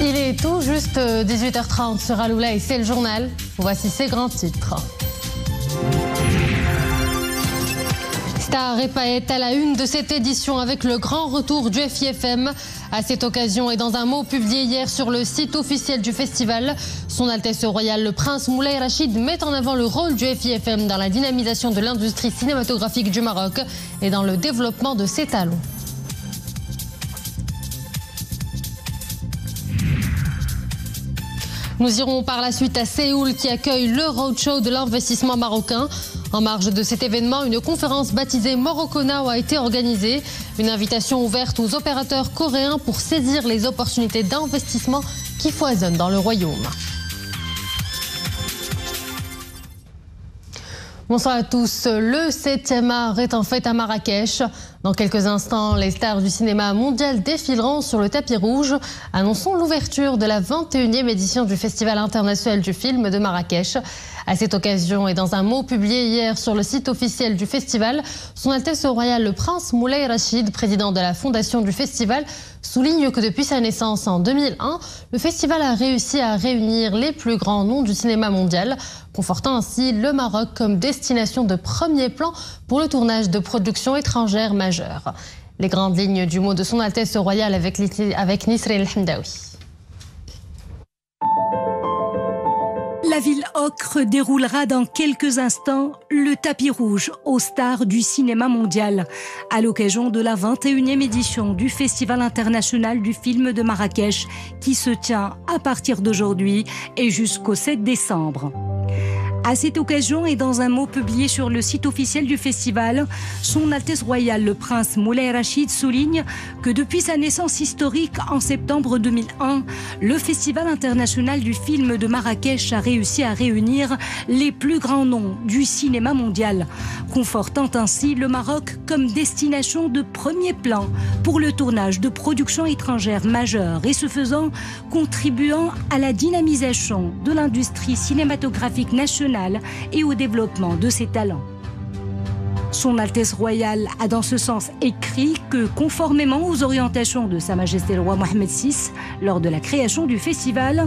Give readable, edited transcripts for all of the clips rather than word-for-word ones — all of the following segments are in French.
Il est tout juste 18h30 sur Aloula et c'est le journal. Voici ses grands titres. Star et paillettes à la une de cette édition avec le grand retour du FIFM. À cette occasion et dans un mot publié hier sur le site officiel du festival, Son Altesse Royale le Prince Moulay Rachid met en avant le rôle du FIFM dans la dynamisation de l'industrie cinématographique du Maroc et dans le développement de ses talents. Nous irons par la suite à Séoul qui accueille le roadshow de l'investissement marocain. En marge de cet événement, une conférence baptisée Morocco Now a été organisée. Une invitation ouverte aux opérateurs coréens pour saisir les opportunités d'investissement qui foisonnent dans le royaume. Bonsoir à tous. Le 7e art est en fête à Marrakech. Dans quelques instants, les stars du cinéma mondial défileront sur le tapis rouge. Annonçons l'ouverture de la 21e édition du Festival international du film de Marrakech. À cette occasion et dans un mot publié hier sur le site officiel du festival, Son Altesse Royale le Prince Moulay Rachid, président de la fondation du festival, souligne que depuis sa naissance en 2001, le festival a réussi à réunir les plus grands noms du cinéma mondial, confortant ainsi le Maroc comme destination de premier plan pour le tournage de productions étrangères majeures. Les grandes lignes du mot de Son Altesse Royale avec Nisrine El Hamdaoui. La ville ocre déroulera dans quelques instants le tapis rouge aux stars du cinéma mondial à l'occasion de la 21e édition du Festival international du film de Marrakech qui se tient à partir d'aujourd'hui et jusqu'au 7 décembre. À cette occasion et dans un mot publié sur le site officiel du festival, Son Altesse Royale le Prince Moulay Rachid souligne que depuis sa naissance historique en septembre 2001, le Festival international du film de Marrakech a réussi à réunir les plus grands noms du cinéma mondial, confortant ainsi le Maroc comme destination de premier plan pour le tournage de productions étrangères majeures et ce faisant contribuant à la dynamisation de l'industrie cinématographique nationale et au développement de ses talents. Son Altesse Royale a dans ce sens écrit que, conformément aux orientations de Sa Majesté le Roi Mohammed VI lors de la création du festival,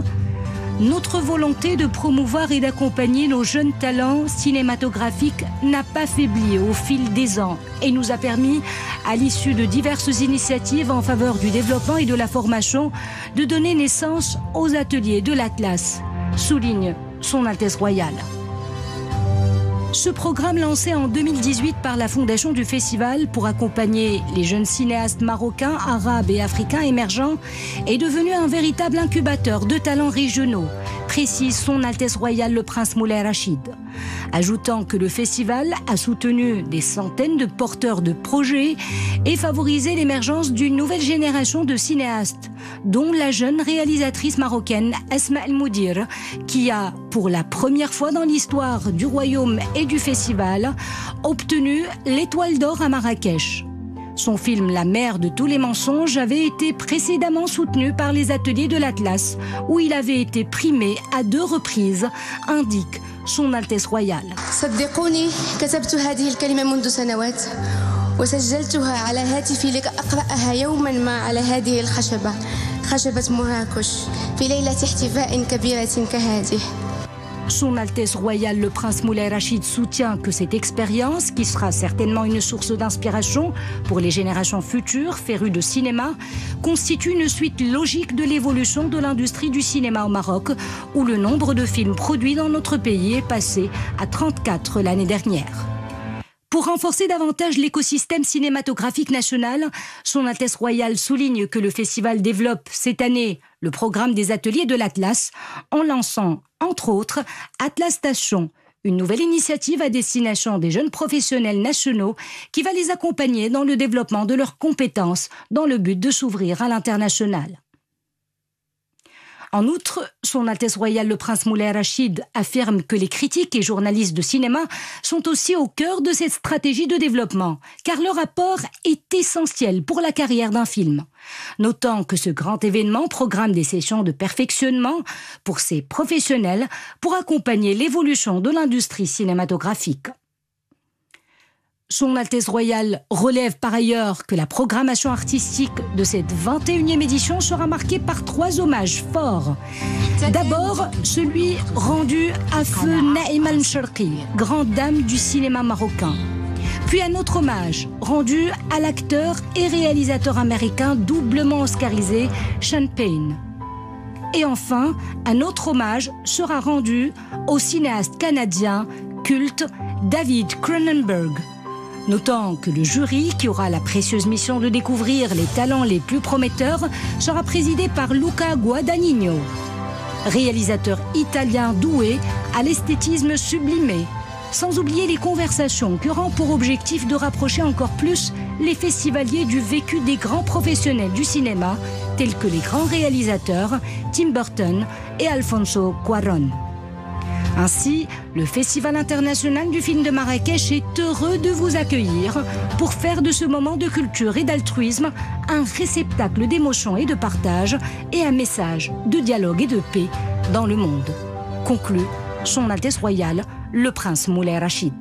notre volonté de promouvoir et d'accompagner nos jeunes talents cinématographiques n'a pas faibli au fil des ans et nous a permis, à l'issue de diverses initiatives en faveur du développement et de la formation, de donner naissance aux ateliers de l'Atlas, souligne Son Altesse Royale. Ce programme lancé en 2018 par la fondation du festival pour accompagner les jeunes cinéastes marocains, arabes et africains émergents est devenu un véritable incubateur de talents régionaux, précise Son Altesse Royale le Prince Moulay Rachid. Ajoutant que le festival a soutenu des centaines de porteurs de projets et favorisé l'émergence d'une nouvelle génération de cinéastes, dont la jeune réalisatrice marocaine Asma El Moudir, qui a, pour la première fois dans l'histoire du royaume et du festival, obtenu l'Étoile d'Or à Marrakech. Son film La mère de tous les mensonges avait été précédemment soutenu par les ateliers de l'Atlas, où il avait été primé à 2 reprises, indique Son Altesse Royale. صدقوني كتبت هذه الكلمة منذ سنوات وسجلتها على هاتفي لأقرأها يوما ما على هذه الخشبة خشبة مراكش في ليلة احتفاء كبيرة كهذه. Son Altesse Royale le Prince Moulay Rachid soutient que cette expérience, qui sera certainement une source d'inspiration pour les générations futures férues de cinéma, constitue une suite logique de l'évolution de l'industrie du cinéma au Maroc, où le nombre de films produits dans notre pays est passé à 34 l'année dernière. Pour renforcer davantage l'écosystème cinématographique national, Son Altesse Royale souligne que le festival développe cette année le programme des ateliers de l'Atlas en lançant, entre autres, Atlas Station, une nouvelle initiative à destination des jeunes professionnels nationaux qui va les accompagner dans le développement de leurs compétences dans le but de s'ouvrir à l'international. En outre, Son Altesse Royale le Prince Moulay Rachid affirme que les critiques et journalistes de cinéma sont aussi au cœur de cette stratégie de développement, car leur apport est essentiel pour la carrière d'un film. Notant que ce grand événement programme des sessions de perfectionnement pour ces professionnels pour accompagner l'évolution de l'industrie cinématographique. Son Altesse Royale relève par ailleurs que la programmation artistique de cette 21e édition sera marquée par 3 hommages forts. D'abord, celui rendu à feu Naïma Al-Msharqi, grande dame du cinéma marocain. Puis un autre hommage rendu à l'acteur et réalisateur américain doublement oscarisé Sean Penn. Et enfin, un autre hommage sera rendu au cinéaste canadien culte David Cronenberg. Notant que le jury, qui aura la précieuse mission de découvrir les talents les plus prometteurs, sera présidé par Luca Guadagnino, réalisateur italien doué à l'esthétisme sublimé, sans oublier les conversations qui auront pour objectif de rapprocher encore plus les festivaliers du vécu des grands professionnels du cinéma, tels que les grands réalisateurs Tim Burton et Alfonso Cuarón. Ainsi, le Festival international du film de Marrakech est heureux de vous accueillir pour faire de ce moment de culture et d'altruisme un réceptacle d'émotion et de partage et un message de dialogue et de paix dans le monde. Conclut Son Altesse Royale, le prince Moulay Rachid.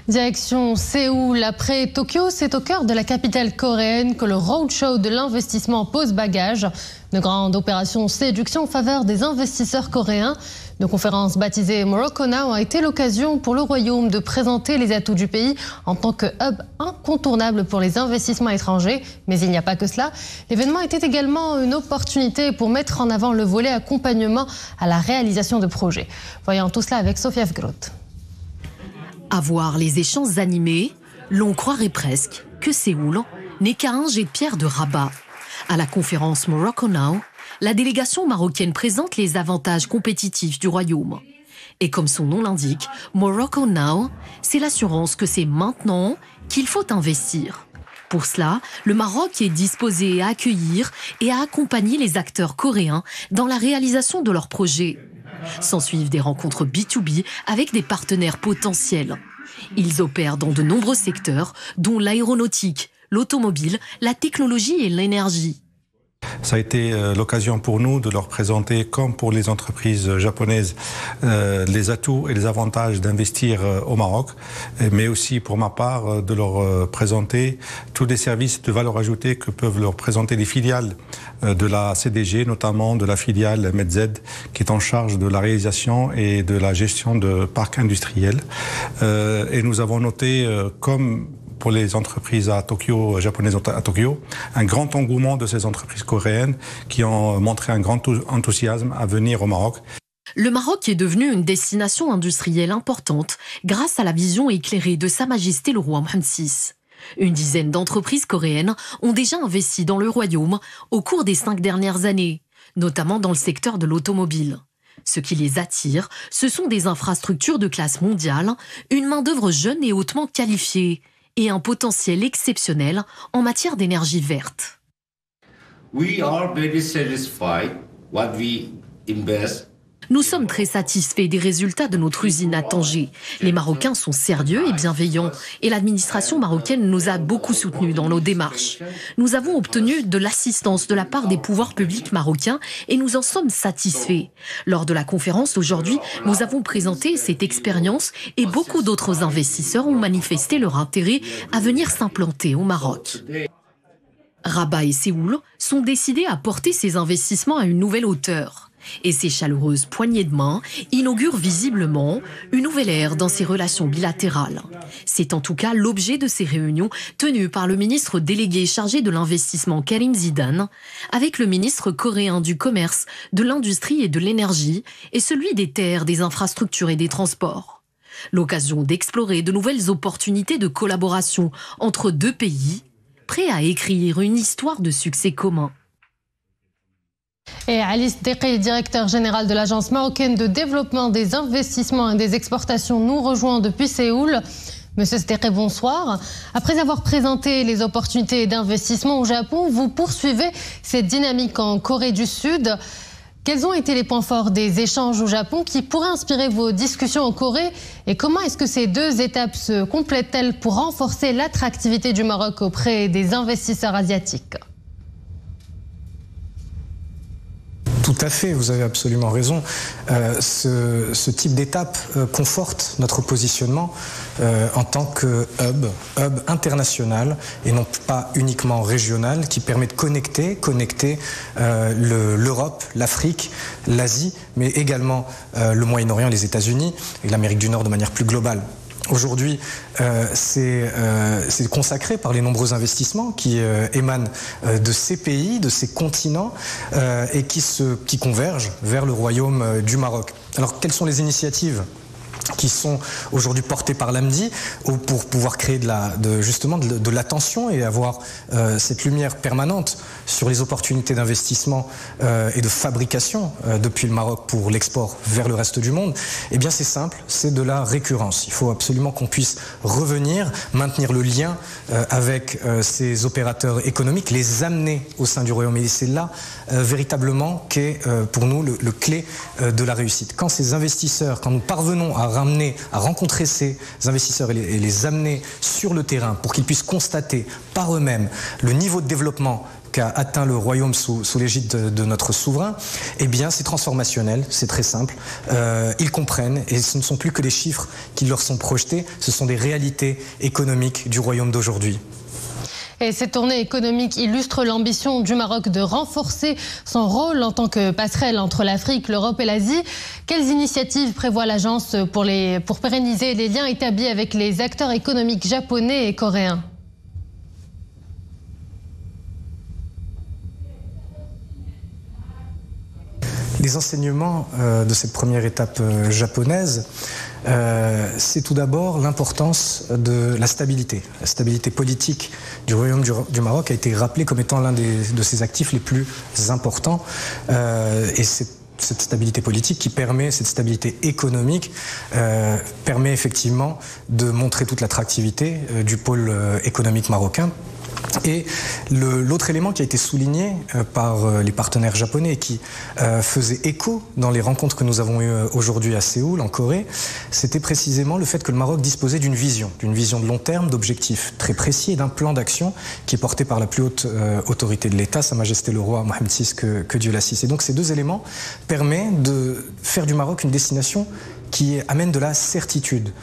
Direction Séoul, après Tokyo, c'est au cœur de la capitale coréenne que le roadshow de l'investissement pose bagage. Une grande opération séduction en faveur des investisseurs coréens. Une conférence baptisée Morocco Now a été l'occasion pour le Royaume de présenter les atouts du pays en tant que hub incontournable pour les investissements étrangers. Mais il n'y a pas que cela. L'événement était également une opportunité pour mettre en avant le volet accompagnement à la réalisation de projets. Voyons tout cela avec Sophia Fgroth. À voir les échanges animés, l'on croirait presque que Séoul n'est qu'à un jet de pierre de Rabat. À la conférence Morocco Now, la délégation marocaine présente les avantages compétitifs du royaume. Et comme son nom l'indique, Morocco Now, c'est l'assurance que c'est maintenant qu'il faut investir. Pour cela, le Maroc est disposé à accueillir et à accompagner les acteurs coréens dans la réalisation de leurs projets. S'ensuivent des rencontres B2B avec des partenaires potentiels. Ils opèrent dans de nombreux secteurs, dont l'aéronautique, l'automobile, la technologie et l'énergie. Ça a été l'occasion pour nous de leur présenter, comme pour les entreprises japonaises, les atouts et les avantages d'investir au Maroc, mais aussi pour ma part de leur présenter tous les services de valeur ajoutée que peuvent leur présenter les filiales de la CDG, notamment de la filiale MedZ, qui est en charge de la réalisation et de la gestion de parcs industriels. Et nous avons noté, comme pour les entreprises japonaises à Tokyo, un grand engouement de ces entreprises coréennes qui ont montré un grand enthousiasme à venir au Maroc. Le Maroc est devenu une destination industrielle importante grâce à la vision éclairée de Sa Majesté le roi Mohammed VI. Une dizaine d'entreprises coréennes ont déjà investi dans le royaume au cours des 5 dernières années, notamment dans le secteur de l'automobile. Ce qui les attire, ce sont des infrastructures de classe mondiale, une main-d'œuvre jeune et hautement qualifiée, et un potentiel exceptionnel en matière d'énergie verte. Nous sommes très satisfaits des résultats de notre usine à Tanger. Les Marocains sont sérieux et bienveillants et l'administration marocaine nous a beaucoup soutenus dans nos démarches. Nous avons obtenu de l'assistance de la part des pouvoirs publics marocains et nous en sommes satisfaits. Lors de la conférence d'aujourd'hui, nous avons présenté cette expérience et beaucoup d'autres investisseurs ont manifesté leur intérêt à venir s'implanter au Maroc. Rabat et Séoul sont décidés à porter ces investissements à une nouvelle hauteur. Et ces chaleureuses poignées de main inaugurent visiblement une nouvelle ère dans ces relations bilatérales. C'est en tout cas l'objet de ces réunions tenues par le ministre délégué chargé de l'investissement Karim Zidane, avec le ministre coréen du commerce, de l'industrie et de l'énergie, et celui des terres, des infrastructures et des transports. L'occasion d'explorer de nouvelles opportunités de collaboration entre deux pays, prêts à écrire une histoire de succès commun. Et Alice Deqi, directeur général de l'Agence marocaine de développement des investissements et des exportations, nous rejoint depuis Séoul. Monsieur Deqi, bonsoir. Après avoir présenté les opportunités d'investissement au Japon, vous poursuivez cette dynamique en Corée du Sud. Quels ont été les points forts des échanges au Japon qui pourraient inspirer vos discussions en Corée? Et comment est-ce que ces deux étapes se complètent-elles pour renforcer l'attractivité du Maroc auprès des investisseurs asiatiques? Tout Tout à fait, vous avez absolument raison. Ce type d'étape conforte notre positionnement en tant que hub international et non pas uniquement régional, qui permet de connecter l'Europe, l'Afrique, l'Asie, mais également le Moyen-Orient, les États-Unis et l'Amérique du Nord de manière plus globale. Aujourd'hui, c'est consacré par les nombreux investissements qui émanent de ces pays, de ces continents et qui convergent vers le Royaume du Maroc. Alors, quelles sont les initiatives qui sont aujourd'hui portées par l'AMDI pour pouvoir créer justement de l'attention et avoir cette lumière permanente sur les opportunités d'investissement et de fabrication depuis le Maroc pour l'export vers le reste du monde? Eh bien c'est simple, c'est de la récurrence. Il faut absolument qu'on puisse revenir, maintenir le lien avec ces opérateurs économiques, les amener au sein du Royaume. Et c'est là véritablement qu'est pour nous le clé de la réussite. Quand ces investisseurs, quand nous parvenons à rencontrer ces investisseurs et les amener sur le terrain pour qu'ils puissent constater par eux-mêmes le niveau de développement qu'a atteint le royaume sous l'égide de notre souverain, eh bien c'est transformationnel, c'est très simple. Ils comprennent et ce ne sont plus que des chiffres qui leur sont projetés, ce sont des réalités économiques du royaume d'aujourd'hui. Et cette tournée économique illustre l'ambition du Maroc de renforcer son rôle en tant que passerelle entre l'Afrique, l'Europe et l'Asie. Quelles initiatives prévoit l'agence pour pérenniser les liens établis avec les acteurs économiques japonais et coréens ? Les enseignements de cette première étape japonaise, c'est tout d'abord l'importance de la stabilité. La stabilité politique du Royaume du Maroc a été rappelée comme étant l'un de ses actifs les plus importants. Et cette stabilité politique qui permet, cette stabilité économique, permet effectivement de montrer toute l'attractivité du pôle économique marocain. Et l'autre élément qui a été souligné par les partenaires japonais et qui faisait écho dans les rencontres que nous avons eues aujourd'hui à Séoul, en Corée, c'était précisément le fait que le Maroc disposait d'une vision de long terme, d'objectifs très précis et d'un plan d'action qui est porté par la plus haute autorité de l'État, Sa Majesté le Roi Mohammed VI, que Dieu l'assiste. Et donc ces deux éléments permettent de faire du Maroc une destination qui amène de la certitude,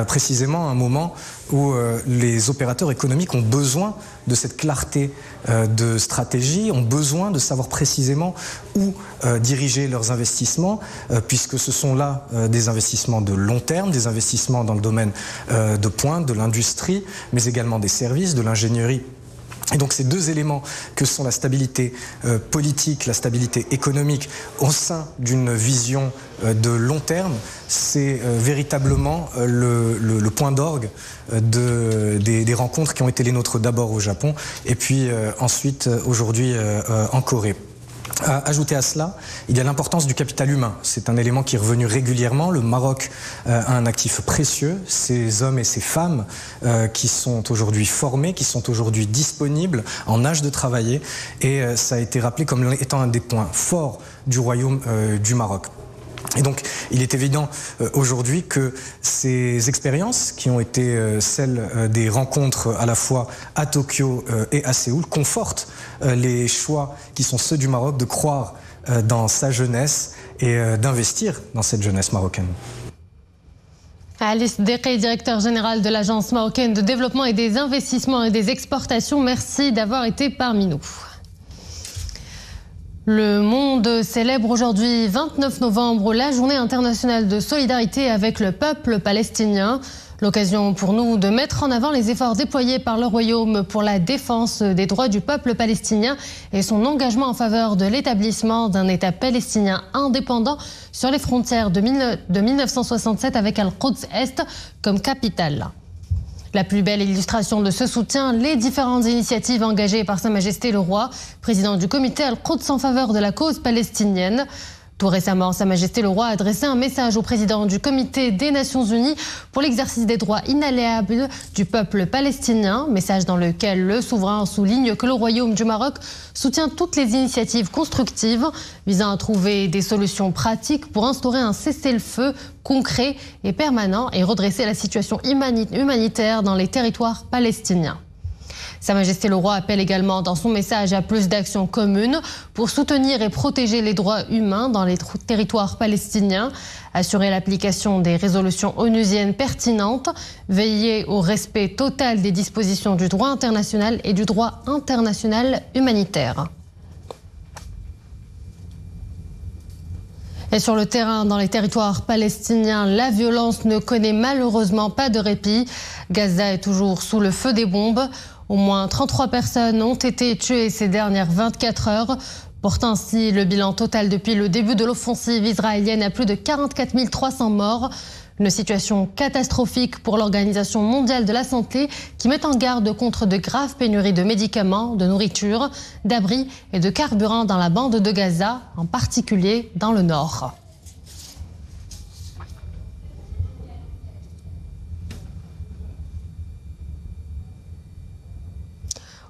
précisément à un moment où les opérateurs économiques ont besoin de cette clarté de stratégie, ont besoin de savoir précisément où diriger leurs investissements, puisque ce sont là des investissements de long terme, des investissements dans le domaine de pointe, de l'industrie, mais également des services, de l'ingénierie. Et donc ces deux éléments que sont la stabilité politique, la stabilité économique au sein d'une vision de long terme, c'est véritablement le point d'orgue des rencontres qui ont été les nôtres d'abord au Japon et puis ensuite aujourd'hui en Corée. Ajouter à cela, il y a l'importance du capital humain. C'est un élément qui est revenu régulièrement. Le Maroc a un actif précieux, ces hommes et ces femmes qui sont aujourd'hui formés, qui sont aujourd'hui disponibles, en âge de travailler. Et ça a été rappelé comme étant un des points forts du royaume du Maroc. Et donc, il est évident aujourd'hui que ces expériences qui ont été celles des rencontres à la fois à Tokyo et à Séoul confortent les choix qui sont ceux du Maroc de croire dans sa jeunesse et d'investir dans cette jeunesse marocaine. Alice Deqay, directeur général de l'Agence marocaine de développement et des investissements et des exportations, merci d'avoir été parmi nous. Le monde célèbre aujourd'hui, 29 novembre, la journée internationale de solidarité avec le peuple palestinien. L'occasion pour nous de mettre en avant les efforts déployés par le Royaume pour la défense des droits du peuple palestinien et son engagement en faveur de l'établissement d'un État palestinien indépendant sur les frontières de 1967 avec Al-Quds Est comme capitale. La plus belle illustration de ce soutien, les différentes initiatives engagées par Sa Majesté le Roi, président du comité Al-Quds en faveur de la cause palestinienne. Tout récemment, Sa Majesté le Roi a adressé un message au président du comité des Nations Unies pour l'exercice des droits inaliénables du peuple palestinien, message dans lequel le souverain souligne que le Royaume du Maroc soutient toutes les initiatives constructives visant à trouver des solutions pratiques pour instaurer un cessez-le-feu concret et permanent et redresser la situation humanitaire dans les territoires palestiniens. Sa Majesté le Roi appelle également dans son message à plus d'actions communes pour soutenir et protéger les droits humains dans les territoires palestiniens, assurer l'application des résolutions onusiennes pertinentes, veiller au respect total des dispositions du droit international et du droit international humanitaire. Et sur le terrain, dans les territoires palestiniens, la violence ne connaît malheureusement pas de répit. Gaza est toujours sous le feu des bombes. Au moins 33 personnes ont été tuées ces dernières 24 heures, portant ainsi le bilan total depuis le début de l'offensive israélienne à plus de 44 300 morts. Une situation catastrophique pour l'Organisation mondiale de la santé qui met en garde contre de graves pénuries de médicaments, de nourriture, d'abris et de carburant dans la bande de Gaza, en particulier dans le nord.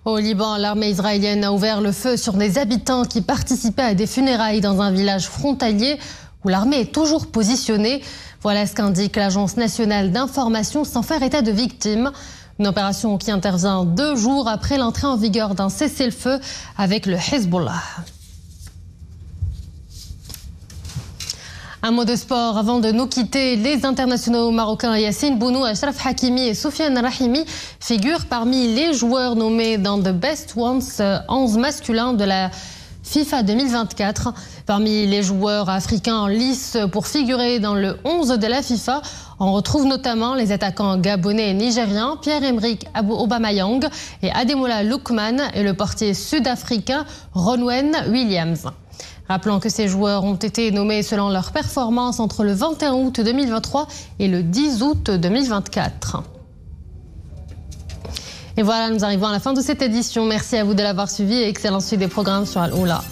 Au Liban, l'armée israélienne a ouvert le feu sur des habitants qui participaient à des funérailles dans un village frontalier où l'armée est toujours positionnée. Voilà ce qu'indique l'Agence nationale d'information sans faire état de victimes. Une opération qui intervient 2 jours après l'entrée en vigueur d'un cessez-le-feu avec le Hezbollah. Un mot de sport avant de nous quitter. Les internationaux marocains Yassine Bounou, Achraf Hakimi et Soufiane Rahimi figurent parmi les joueurs nommés dans The Best Ones 11 masculin de la FIFA 2024. Parmi les joueurs africains en lice pour figurer dans le 11 de la FIFA, on retrouve notamment les attaquants gabonais et nigériens Pierre-Emerick Aubameyang et Ademola Lookman et le portier sud-africain Ronwen Williams. Rappelons que ces joueurs ont été nommés selon leur performance entre le 21 août 2023 et le 10 août 2024. Et voilà, nous arrivons à la fin de cette édition. Merci à vous de l'avoir suivi et excellente suite des programmes sur Al-Oula.